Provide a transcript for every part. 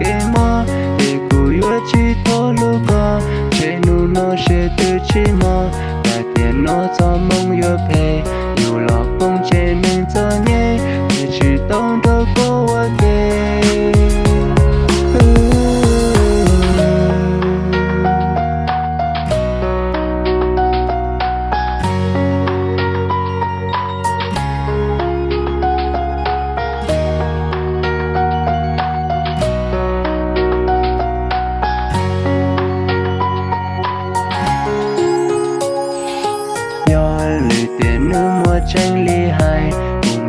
cái mơ thì cú yêu chỉ thô lu co chế nu nó sẽ tự chỉ mơ đại tiền nó cho mong yêu về yêu lo không chế nên cho nhé thì chỉ tông đâu có ok tranh ly hai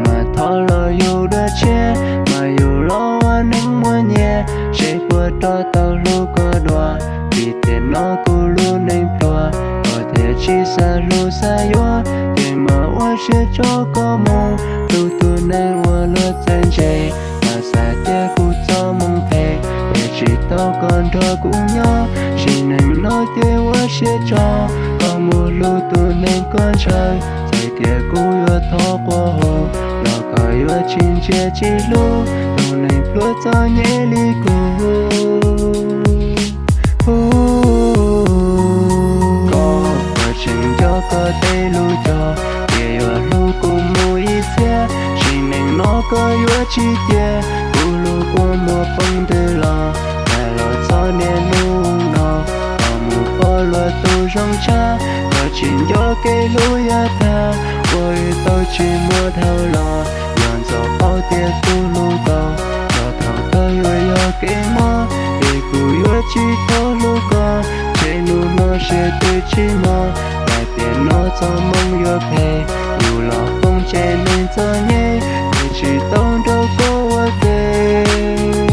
mà thọ lo yêu đã che mà yêu lo anh mua nhẹ sẽ qua đó tao lu có đòa vì tiền nó cô lu nên đòa có thể chỉ xa lu xa yo tiền mà qua sẽ cho có mong lu tu nên qua lo chân chạy mà xa tia cô cho mong về để chỉ tao còn thọ cũng nhớ chỉ nên nói tia qua sẽ cho có mua lu tu nên con trai tiệt cú yêu thọ qua hồ, lo có yêu chín chia chỉ lu, đầu này plua cho nhẹ li cú. Có vợ chừng cho có tay lu cho, để yêu lu cú mùi xe, chỉ nên nó có yêu chi tiệt, cú lu qua mùa phong từ lo, lại lo cho nhẹ lu nó, có mùa bỏ lo tu trong cha. Chỉ cho cái lối ta, ôi tôi chỉ mua theo lò, nhọn gió bao tiền tu lu tàu, cho thằng tôi ơi ở cái mơ, để cú yêu chỉ thâu lu co, trên nu nó sẽ tự chỉ mơ, đại tiền nó cho mong yêu về, yêu lo không che nên cho nhé, để chỉ tông đâu có ok.